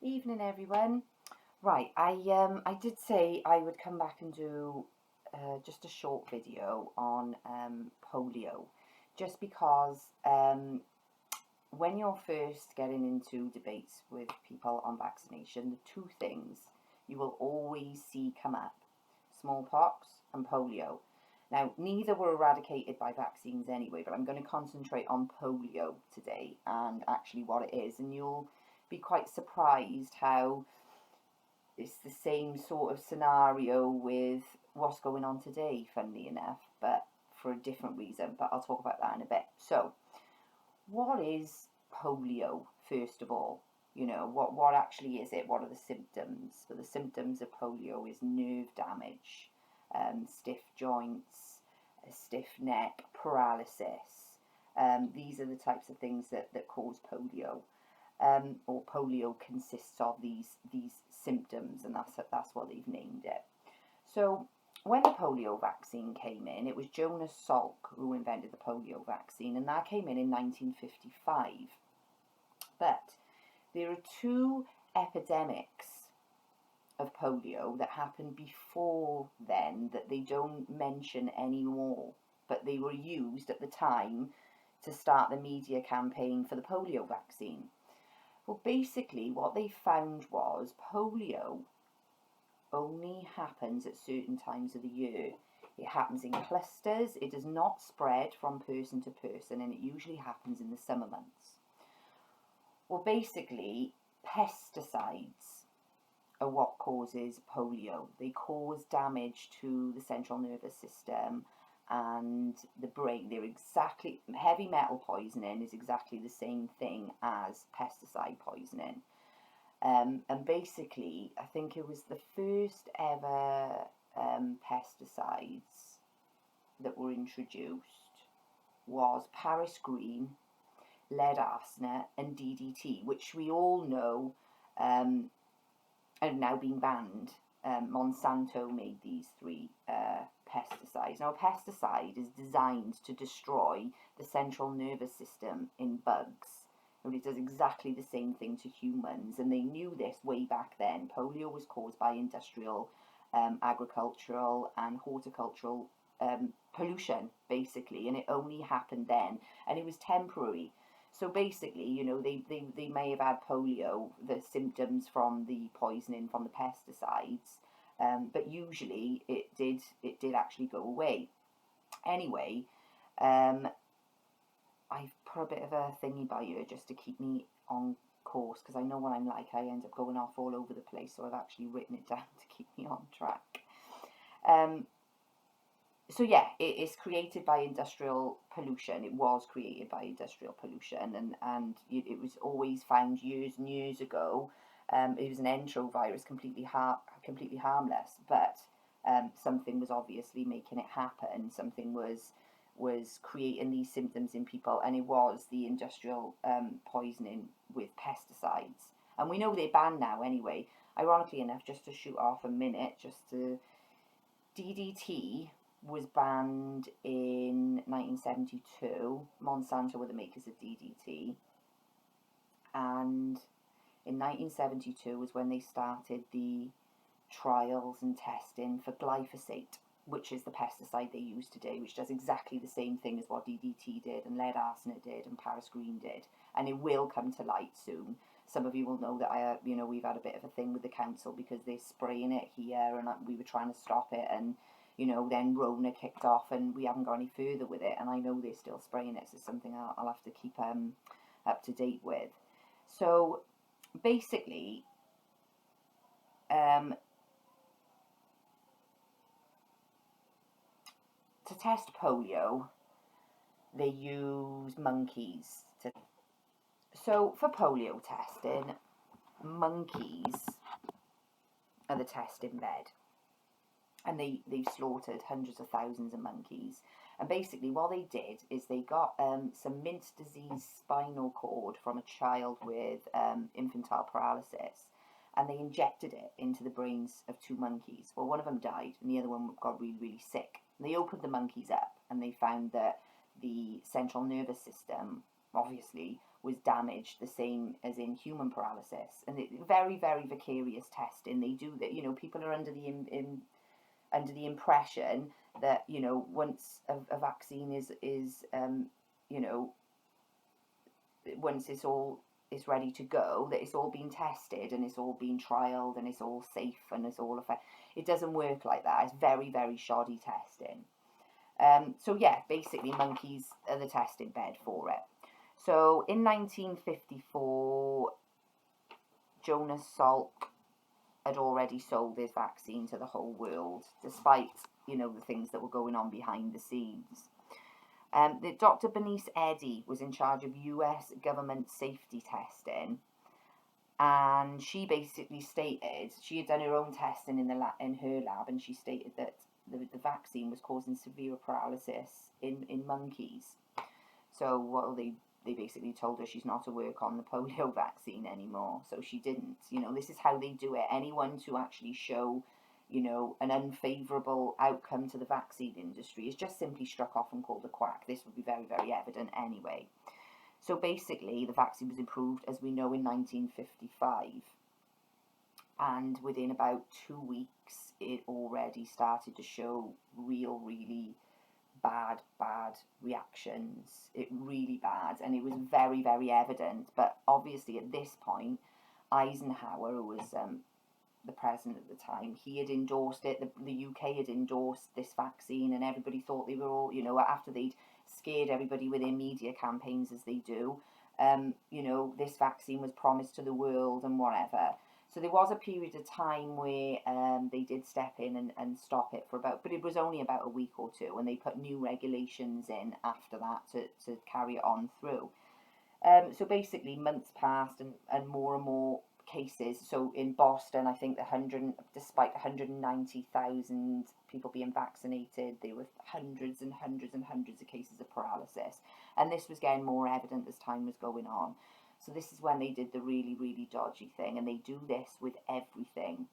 Evening, everyone. Right, I did say I would come back and do just a short video on polio, just because when you're first getting into debates with people on vaccination, the two things you will always see come up: smallpox and polio. Now, neither were eradicated by vaccines anyway, but I'm going to concentrate on polio today and actually what it is, and you'll be quite surprised how it's the same sort of scenario with what's going on today, funnily enough, but for a different reason. But I'll talk about that in a bit. So, what is polio, first of all? What actually is it? What are the symptoms? So, the symptoms of polio is nerve damage, stiff joints, a stiff neck, paralysis. These are the types of things that cause polio. Or polio consists of these symptoms, and that's what they've named it. So when the polio vaccine came in, it was Jonas Salk who invented the polio vaccine, and that came in 1955. But there are two epidemics of polio that happened before then that they don't mention anymore, but they were used at the time to start the media campaign for the polio vaccine. Well, basically, what they found was polio only happens at certain times of the year. It happens in clusters, it does not spread from person to person, and it usually happens in the summer months. Well, basically, pesticides are what causes polio. They cause damage to the central nervous system and the brain. Heavy metal poisoning is exactly the same thing as pesticide poisoning. And basically, I think it was the first ever pesticides that were introduced was Paris green, lead arsenate, and DDT, which we all know have now been banned. Monsanto made these three pesticides. Now, a pesticide is designed to destroy the central nervous system in bugs. And it does exactly the same thing to humans, and they knew this way back then. Polio was caused by industrial, agricultural, and horticultural pollution, basically, and it only happened then, and it was temporary. So basically, they may have had polio, the symptoms from the poisoning from the pesticides, but usually it did actually go away. Anyway, I've put a bit of a thingy by here just to keep me on course, because I know what I'm like. I end up going off all over the place, so I've actually written it down to keep me on track. So yeah, it's created by industrial pollution. It was created by industrial pollution, and it was always found years and years ago. It was an enterovirus, completely harmless, but something was obviously making it happen. Something was creating these symptoms in people, and it was the industrial poisoning with pesticides. And we know they're banned now anyway. Ironically enough, just to shoot off a minute, DDT was banned in 1972. Monsanto were the makers of DDT. And in 1972 was when they started the trials and testing for glyphosate, which is the pesticide they use today, which does exactly the same thing as what DDT did, and lead arsenate did, and Paris green did. And it will come to light soon. Some of you will know that we've had a bit of a thing with the council because they're spraying it here, and we were trying to stop it, and then Rona kicked off, and we haven't got any further with it. And I know they're still spraying it, so it's something I'll have to keep up to date with. So basically, to test polio, they use monkeys. So for polio testing, monkeys are the testing bed. And they've slaughtered hundreds of thousands of monkeys. And basically what they did is they got some Mintz disease spinal cord from a child with infantile paralysis, and they injected it into the brains of two monkeys. Well, one of them died, and the other one got really, really sick. And they opened the monkeys up, and they found that the central nervous system, obviously, was damaged, the same as in human paralysis. And very, very vicarious testing. They do that. People are under the impression that once a vaccine is once it's ready to go, that it's all been tested and it's all been trialed and it's all safe and it's all effective. It doesn't work like that. It's very, very shoddy testing. So yeah, basically monkeys are the testing bed for it. So in 1954, Jonas Salk had already sold his vaccine to the whole world, despite the things that were going on behind the scenes. Dr. Bernice Eddy was in charge of US government safety testing, and she basically stated she had done her own testing in her lab, and she stated that the vaccine was causing severe paralysis in monkeys. So they basically told her she's not to work on the polio vaccine anymore, so she didn't. This is how they do it. Anyone to actually show an unfavourable outcome to the vaccine industry is just simply struck off and called a quack. This would be very, very evident anyway. So basically, the vaccine was approved, as we know, in 1955. And within about 2 weeks, it already started to show really bad reactions. It really bad. And it was very, very evident. But obviously, at this point, Eisenhower, who was the president at the time, he had endorsed it. The UK had endorsed this vaccine, and everybody thought they were all, after they'd scared everybody with their media campaigns as they do, this vaccine was promised to the world and whatever. So there was a period of time where they did step in and stop it but it was only about a week or two, and they put new regulations in after that to carry it on through. So basically months passed and more cases. So in Boston, I think despite 190,000 people being vaccinated, there were hundreds and hundreds and hundreds of cases of paralysis. And this was getting more evident as time was going on. So this is when they did the really, really dodgy thing, and they do this with everything,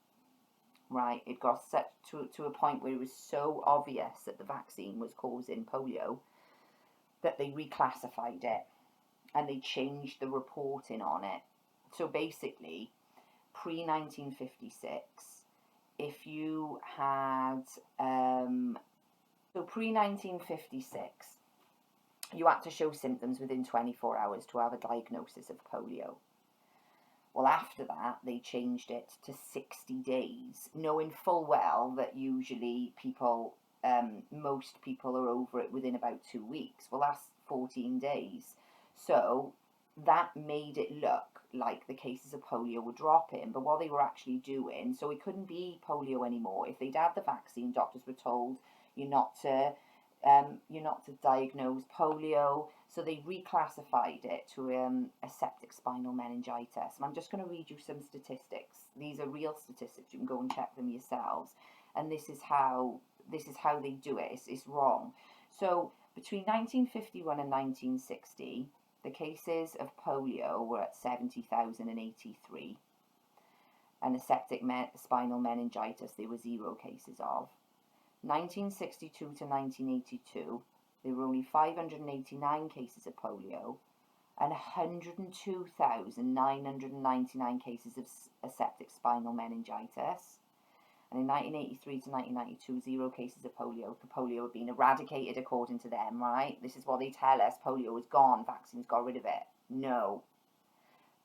right? It got set to a point where it was so obvious that the vaccine was causing polio that they reclassified it, and they changed the reporting on it. So basically, pre-1956, if you had, pre-1956, you had to show symptoms within 24 hours to have a diagnosis of polio. Well, after that, they changed it to 60 days, knowing full well that usually most people are over it within about 2 weeks. Well, that's 14 days. So that made it look like the cases of polio were dropping, but what they were actually doing, so it couldn't be polio anymore. If they'd had the vaccine, doctors were told you're not to diagnose polio, so they reclassified it to aseptic spinal meningitis. And I'm just going to read you some statistics. These are real statistics. You can go and check them yourselves. And this is how they do it. It's wrong. So between 1951 and 1960, the cases of polio were at 70,083, and aseptic spinal meningitis there were 0 cases of. 1962 to 1982, there were only 589 cases of polio and 102,999 cases of aseptic spinal meningitis. And in 1983 to 1992, 0 cases of polio. The polio had been eradicated according to them, right? This is what they tell us. Polio is gone. Vaccines got rid of it. No.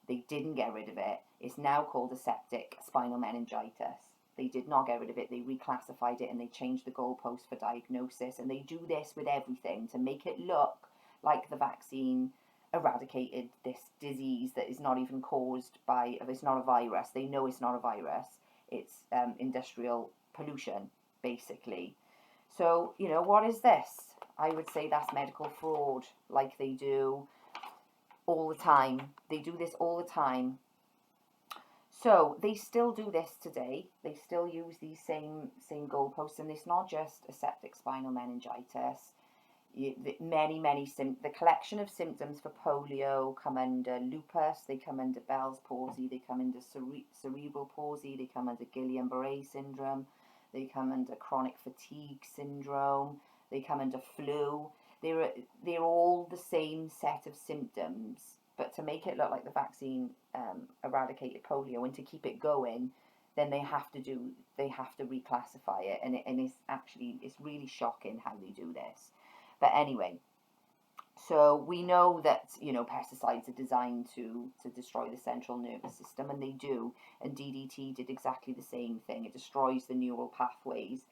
They didn't get rid of it. It's now called aseptic spinal meningitis. They did not get rid of it. They reclassified it and they changed the goalpost for diagnosis. And they do this with everything to make it look like the vaccine eradicated this disease that is not even caused by, it's not a virus. They know it's not a virus. It's industrial pollution, basically. So, what is this? I would say that's medical fraud, like they do all the time. They do this all the time. So they still do this today. They still use these same goalposts, and it's not just aseptic spinal meningitis. The collection of symptoms for polio come under lupus, they come under Bell's palsy, they come under cerebral palsy, they come under Guillain-Barré syndrome, they come under chronic fatigue syndrome, they come under flu. They're all the same set of symptoms, but to make it look like the vaccine eradicated polio, and to keep it going, then they have to reclassify it, and it's really shocking how they do this. But anyway, so we know that, you know, pesticides are designed to destroy the central nervous system, and they do. And DDT did exactly the same thing. It destroys the neural pathways.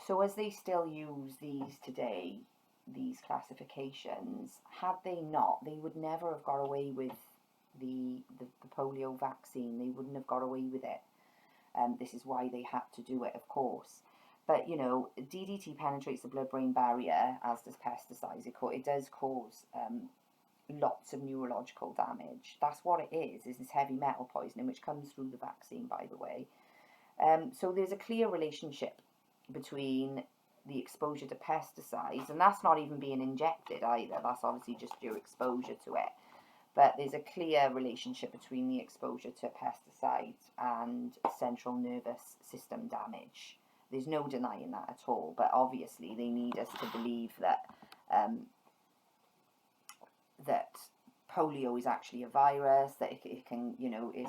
So as they still use these today, these classifications, had they not, they would never have got away with the polio vaccine. They wouldn't have got away with it. This is why they had to do it, of course. But, you know, DDT penetrates the blood-brain barrier, as does pesticides. It does cause lots of neurological damage. That's what it is this heavy metal poisoning, which comes through the vaccine, by the way. So there's a clear relationship between the exposure to pesticides, and that's not even being injected either. That's obviously just your exposure to it. But there's a clear relationship between the exposure to pesticides and central nervous system damage. There's no denying that at all. But obviously they need us to believe that that polio is actually a virus, that it can, you know, is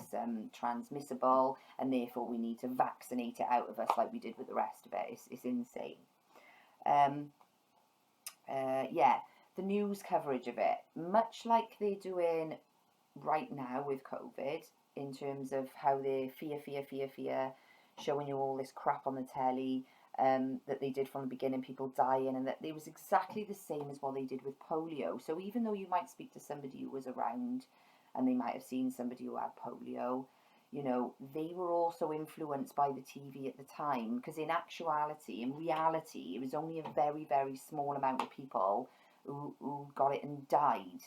transmissible, and therefore we need to vaccinate it out of us like we did with the rest of it. It's insane. Yeah, the news coverage of it, much like they're doing right now with COVID, in terms of how they're fear, showing you all this crap on the telly, that they did from the beginning, people dying, and that it was exactly the same as what they did with polio. So even though you might speak to somebody who was around and they might have seen somebody who had polio, you know, they were also influenced by the TV at the time, because in reality, it was only a very, very small amount of people who got it and died.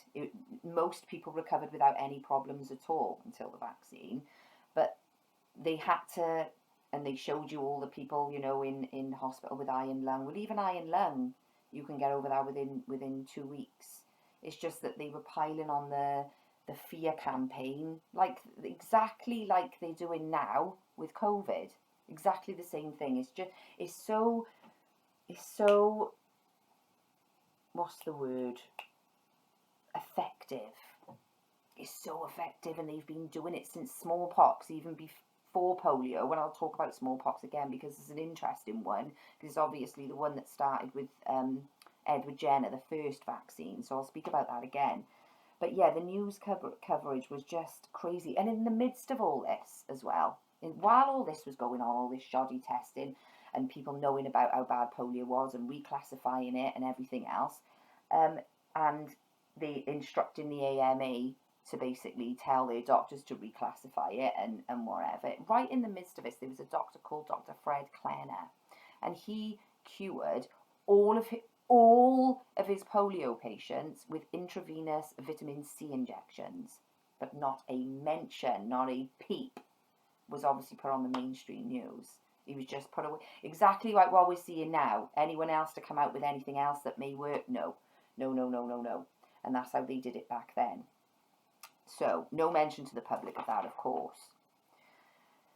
Most people recovered without any problems at all until the vaccine, but they had to, and they showed you all the people, you know, in hospital with iron lung. Well, even iron lung, you can get over that within 2 weeks. It's just that they were piling on the fear campaign, like exactly like they're doing now with COVID. Exactly the same thing. It's so what's the word? Effective. It's so effective, and they've been doing it since smallpox, even before polio. When I'll talk about smallpox again, because it's an interesting one, because it's obviously the one that started with Edward Jenner, the first vaccine. So I'll speak about that again. But yeah, the news coverage was just crazy. And in the midst of all this as well, while all this was going on, all this shoddy testing, and people knowing about how bad polio was and reclassifying it and everything else, and they instructing the AMA to basically tell their doctors to reclassify it and whatever. Right in the midst of this, there was a doctor called Dr. Fred Klenner, and he cured all of his polio patients with intravenous vitamin C injections, but not a mention, not a peep was obviously put on the mainstream news. He was just put away, exactly like what we're seeing now. Anyone else to come out with anything else that may work? No. And that's how they did it back then. So no mention to the public of that, of course.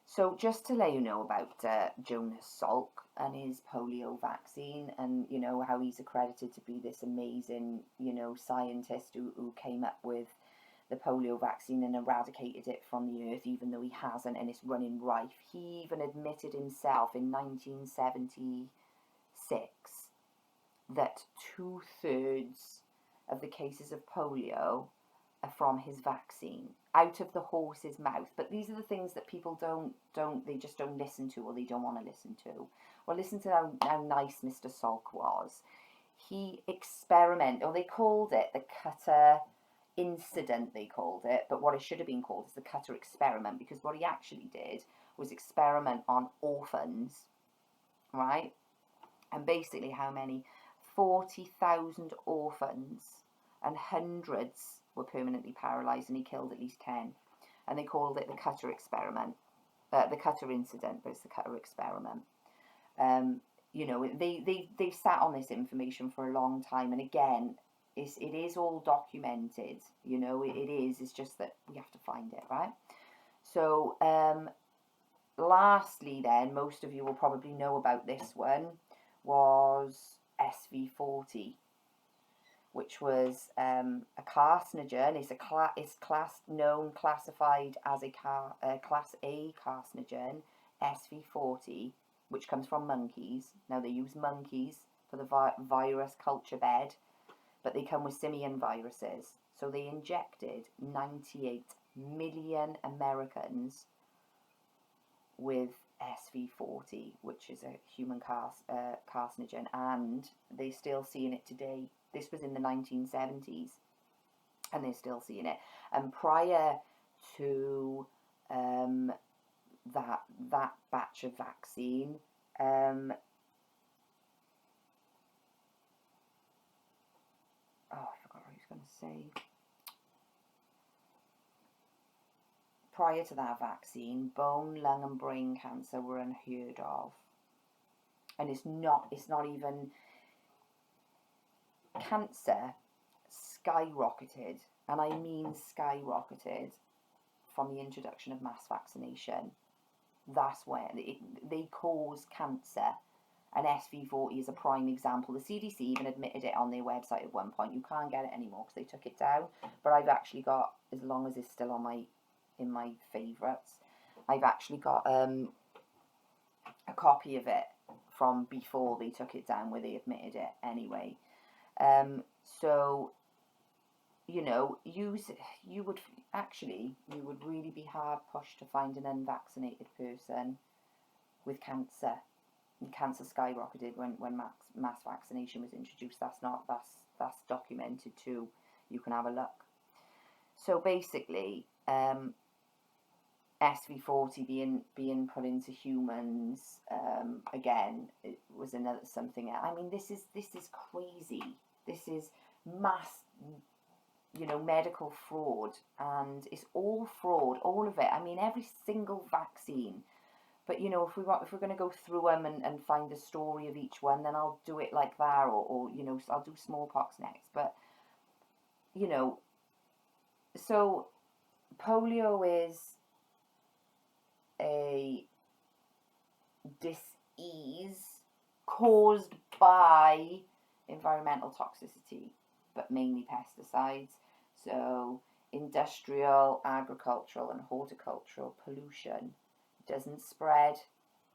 So just to let you know about Jonas Salk and his polio vaccine, and you know how he's accredited to be this amazing, you know, scientist who came up with the polio vaccine and eradicated it from the earth, even though he hasn't, and it's running rife. He even admitted himself in 1976 that 2/3 of the cases of polio are from his vaccine, out of the horse's mouth. But these are the things that people they just don't listen to, or they don't want to listen to. Well, listen to how nice Mr. Salk was. He experimented, or they called it the Cutter incident, they called it, but what it should have been called is the Cutter experiment, because what he actually did was experiment on orphans, right? And basically how many? 40,000 orphans, and hundreds were permanently paralysed, and he killed at least 10. And they called it the Cutter experiment, the Cutter incident, but it's the Cutter experiment. You know, they've sat on this information for a long time, and again, it is all documented. You know, it is. It's just that we have to find it, right? So, lastly, then, most of you will probably know about this one, was SV40. which was a carcinogen. It's classified as a class A carcinogen, SV40, which comes from monkeys. Now they use monkeys for the virus culture bed, but they come with simian viruses. So they injected 98 million Americans with SV40, which is a human carcinogen, and they're still seeing it today. This was in the 1970s, and they're still seeing it. And prior to that batch of vaccine, oh, I forgot what I was going to say. Prior to that vaccine, bone, lung, and brain cancer were unheard of, and it's not even. Cancer skyrocketed, and I mean skyrocketed, from the introduction of mass vaccination. That's where they cause cancer, and SV40 is a prime example. The CDC even admitted it on their website at one point. You can't get it anymore because they took it down, but I've actually got, as long as it's still on in my favourites, I've actually got a copy of it from before they took it down, where they admitted it anyway. So, you know, you would really be hard pushed to find an unvaccinated person with cancer. And cancer skyrocketed when mass vaccination was introduced. That's documented too. You can have a look. So basically, SV40 being put into humans, again, it was another something. I mean, this is crazy. This is mass, medical fraud, and it's all fraud, all of it. I mean, every single vaccine. But if we're going to go through them and find the story of each one, then I'll do it like that, or I'll do smallpox next. But so polio is a disease caused by environmental toxicity, but mainly pesticides. So industrial, agricultural, and horticultural pollution doesn't spread.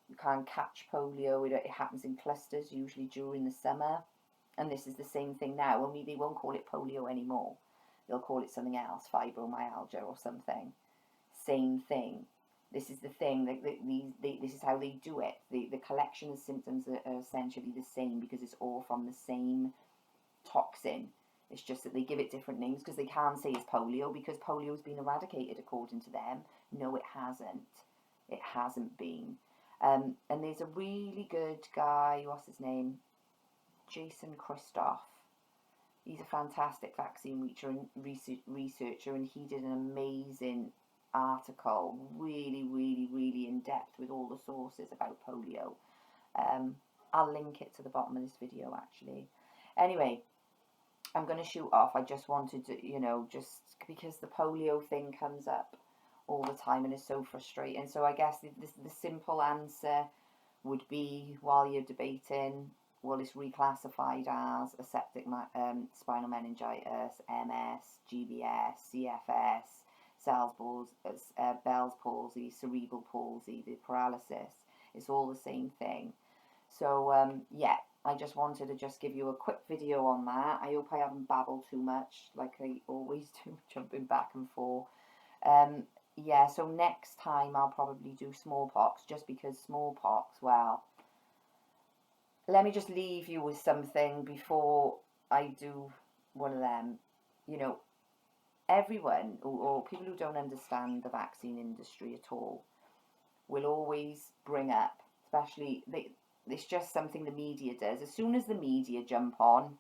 You can't catch polio. It happens in clusters, usually during the summer. And this is the same thing now, only they won't call it polio anymore. They'll call it something else, fibromyalgia or something. Same thing. This is the thing, this is how they do it. The collection of symptoms are essentially the same, because it's all from the same toxin. It's just that they give it different names because they can't say it's polio, because polio has been eradicated according to them. No, it hasn't. It hasn't been. And there's a really good guy, what's his name? Jason Christoph. He's a fantastic vaccine researcher, and he did an amazing article, really, really, really in depth, with all the sources about polio. I'll link it to the bottom of this video, actually. Anyway, I'm going to shoot off. I just wanted to, just because the polio thing comes up all the time and is so frustrating. So I guess the simple answer would be, while you're debating, well, it's reclassified as aseptic spinal meningitis, MS, GBS, CFS, Bell's palsy, cerebral palsy, the paralysis. It's all the same thing. So, yeah, I just wanted to just give you a quick video on that. I hope I haven't babbled too much, like I always do, jumping back and forth. Yeah, so next time I'll probably do smallpox, just because smallpox, well, let me just leave you with something before I do one of them. Everyone, or people who don't understand the vaccine industry at all, will always bring up, especially, it's just something the media does. As soon as the media jump on,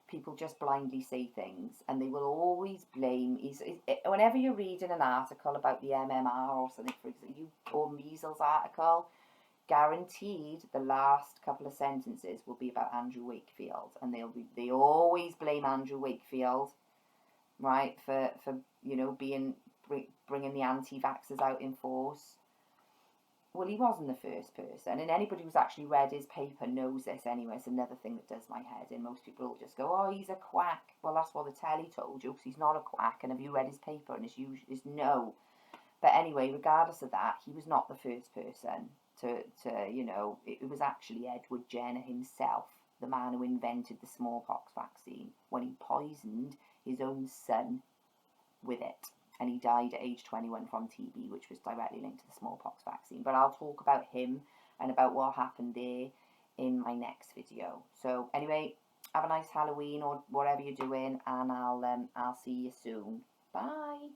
people just blindly say things, and they will always blame. Whenever you're reading an article about the MMR or something, for example, or measles article, guaranteed the last couple of sentences will be about Andrew Wakefield, and they always blame Andrew Wakefield, right, for bringing the anti-vaxxers out in force. well, he wasn't the first person, and anybody who's actually read his paper knows this anyway. It's another thing that does my head in. Most people will just go, oh, he's a quack. Well, that's what the telly told you, because he's not a quack. And have you read his paper? And his usual is no. But anyway, regardless of that, he was not the first person it was actually Edward Jenner himself, the man who invented the smallpox vaccine, when he poisoned his own son with it. And he died at age 21 from TB, which was directly linked to the smallpox vaccine. But I'll talk about him and about what happened there in my next video. So anyway, have a nice Halloween or whatever you're doing, and I'll see you soon. Bye.